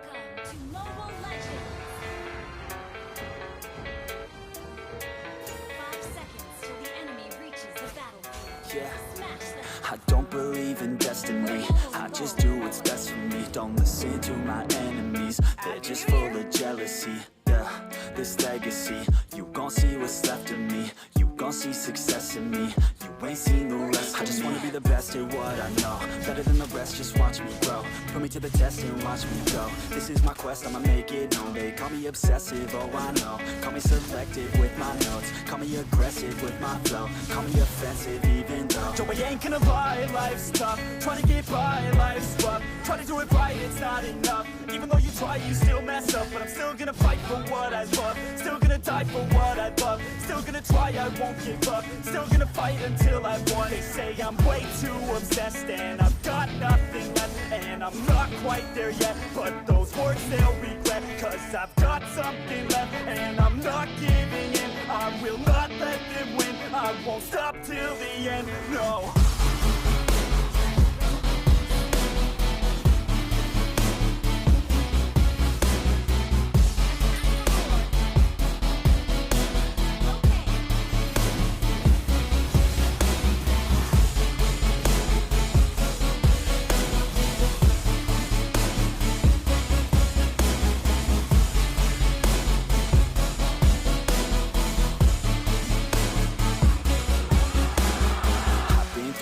Welcome to Mobile Legends! 5 seconds till the enemy reaches the battlefield. Yeah. Smash them! I don't believe in destiny, I just do what's best for me. Don't listen to my enemies, they're just full of jealousy. Yeah, this legacy, you gon' see what's left of me. You gon' see success in me, you ain't seen the rest of me. I just wanna be the best at what I know, better than the rest, just watch me grow. Put me to the test and watch me go. This is my quest, I'ma make it known. They call me obsessive, oh I know. Call me selective with my notes, call me aggressive with my flow. Call me offensive even though Joe, I ain't gonna lie, life's tough. Trying to get by, life's rough. Try to do it right, it's not enough. Even though you try, you still mess up. But I'm still gonna fight for what I love. Still gonna die for what I love. Still gonna try, I won't give up. Still gonna fight until I won. They say I'm way too obsessed and I've got nothing left, and I'm not quite there yet, but those words they'll regret. Cause I've got something left and I'm not giving in. I will not let them win, I won't stop till the end, no.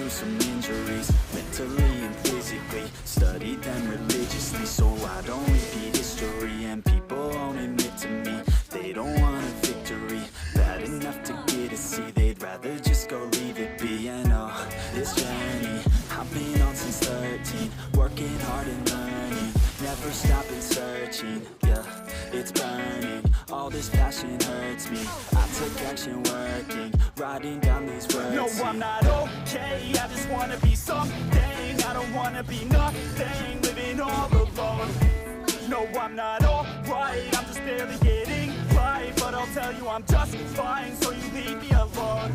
Some injuries, mentally and physically. Studied them religiously, so I don't repeat history. And people won't admit to me they don't want a victory bad enough to get a C. They'd rather just go leave it be. And oh, this journey I've been on since 13, working hard and learning, never stopping searching. Yeah, it's burning, all this passion hurts me. I took action working, writing down these words. No, I'm not okay, I just wanna be something. I don't wanna be nothing, living all alone. No, I'm not alright, I'm just barely getting by. But I'll tell you I'm just fine, so you leave me alone.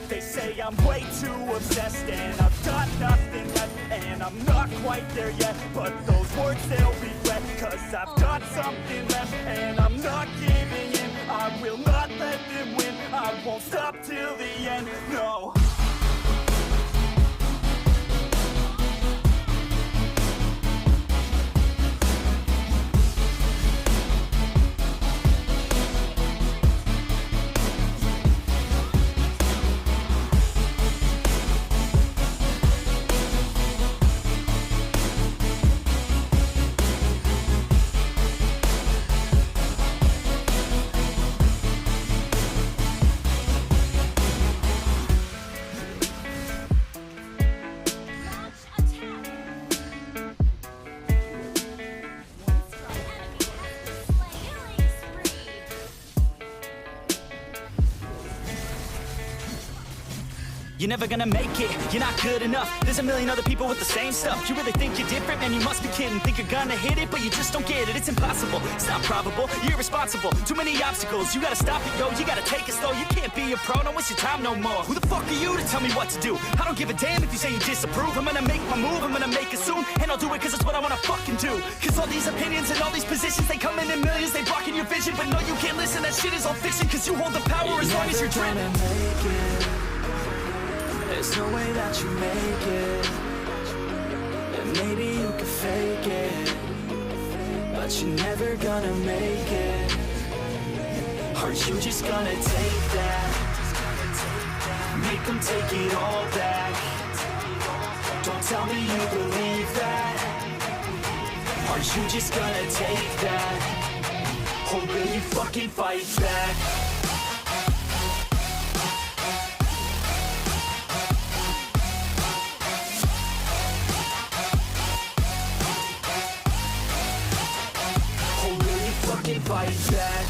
They say I'm way too obsessed and I've got nothing left, and I'm not quite there yet, but those words they'll regret. Cause I've got something left and I'm not giving in. I will not let them win, I won't stop till the end, no. You're never gonna make it, you're not good enough. There's a million other people with the same stuff. You really think you're different? Man, you must be kidding. Think you're gonna hit it, but you just don't get it. It's impossible, it's not probable, you're irresponsible. Too many obstacles, you gotta stop it, yo. You gotta take it slow, you can't be a pro. Don't waste your time no more. Who the fuck are you to tell me what to do? I don't give a damn if you say you disapprove. I'm gonna make my move, I'm gonna make it soon. And I'll do it cause it's what I wanna fucking do. Cause all these opinions and all these positions, they come in millions. They blocking your vision, but no, you can't listen. That shit is all fiction, cause you hold the power as long as you're dreaming. There's no way that you make it, and maybe you can fake it, but you're never gonna make it. Aren't you just gonna take that? Make them take it all back. Don't tell me you believe that. Aren't you just gonna take that? Or will you fucking fight back? Fight back.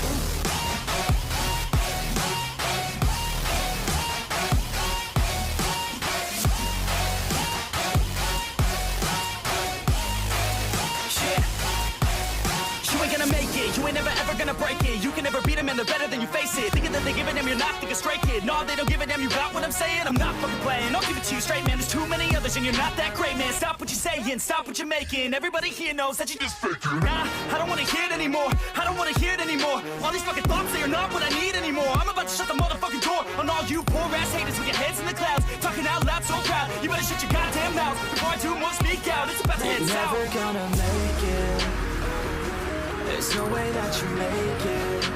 You ain't never ever gonna break it. You can never beat him, and them, they're better than you, face it. Thinking that they give a damn, you're not, think a straight kid. No, they don't give a damn, you got what I'm saying? I'm not fucking playing, I'll give it to you straight, man. There's too many others and you're not that great, man. Stop what you're saying, stop what you're making. Everybody here knows that you just faking. Nah, I don't wanna hear it anymore, I don't wanna hear it anymore. All these fucking thoughts, they are not what I need anymore. I'm about to shut the motherfucking door on all you poor ass haters with your heads in the clouds, talking out loud so proud. You better shut your goddamn mouth before I do more speak out. It's about to head south. You're never gonna make it. There's no way that you make it.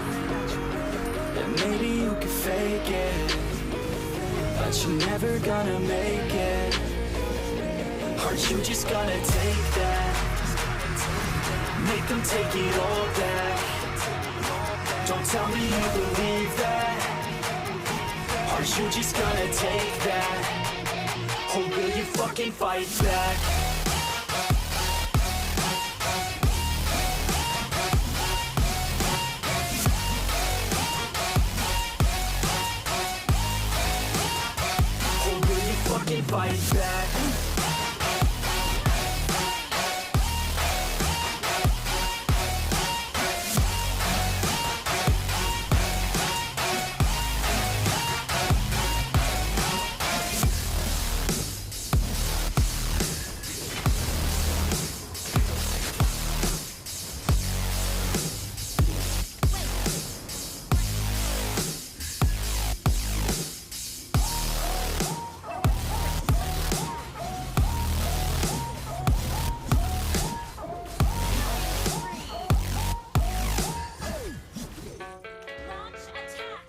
And maybe you can fake it, but you're never gonna make it. Aren't you just gonna take that? Make them take it all back. Don't tell me you believe that. Aren't you just gonna take that? Or will you fucking fight back? Or will you fucking fight back? Launch attack.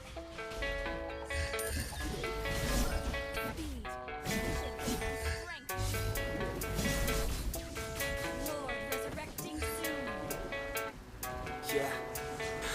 Speed, precision, strength. Lord resurrecting soon. Yeah,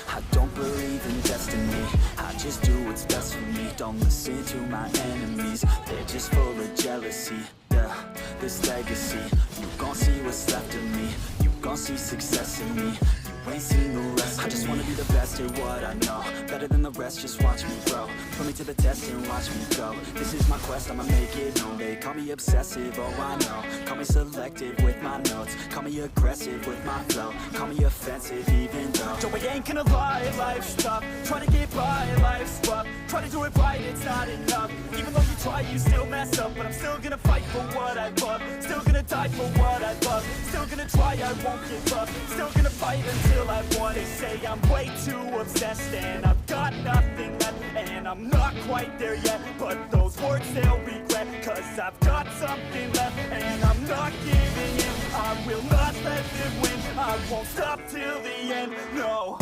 I don't believe in destiny. I just do what's best for me. Don't listen to my enemies, they're just full of jealousy. Yeah, this legacy, you gon' see what's left of me. You gon' see success in me. You ain't seen the rest of me. I just wanna be the best at what I know, better than the rest, just watch me grow. Put me to the test and watch me go. This is my quest, I'ma make it known. They call me obsessive, oh I know. Call me selective with my notes. Call me aggressive with my flow. Call me offensive even though Joe, I ain't gonna lie, life's tough. Try to get by, life's rough. Try to do it right, it's not enough. Even though you try, you still mess up. But I'm still gonna fight for what I love. Still gonna die for what I love. Still gonna try, I won't give up. Still gonna fight until I won. They say I'm way too obsessed and I've got nothing left. And I'm not quite there yet, but those words they'll regret. Cause I've got something left and I'm not giving in. I will not let them win. I won't stop till the end, no.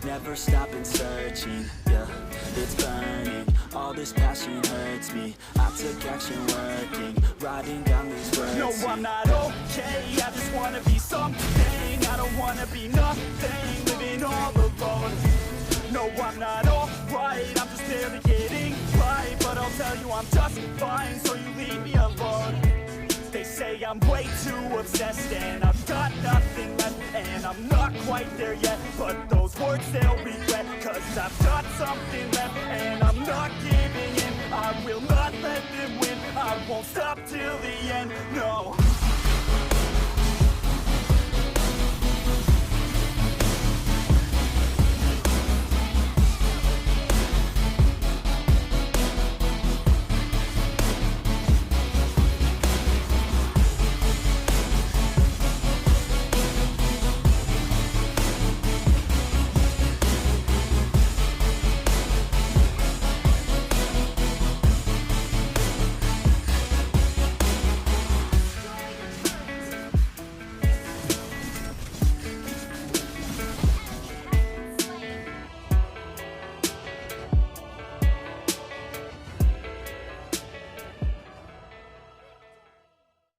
Never stopping searching, yeah, it's burning. All this passion hurts me. I took action working, writing down these words. No, I'm not okay, I just wanna be something. I don't wanna be nothing, living all alone. No, I'm not alright, I'm just barely getting by. But I'll tell you I'm just fine, so you leave me alone. They say I'm way too obsessed and I've got nothing left. And I'm not quite there yet, but those words they'll regret. Cause I've got something left and I'm not giving in. I will not let them win. I won't stop till the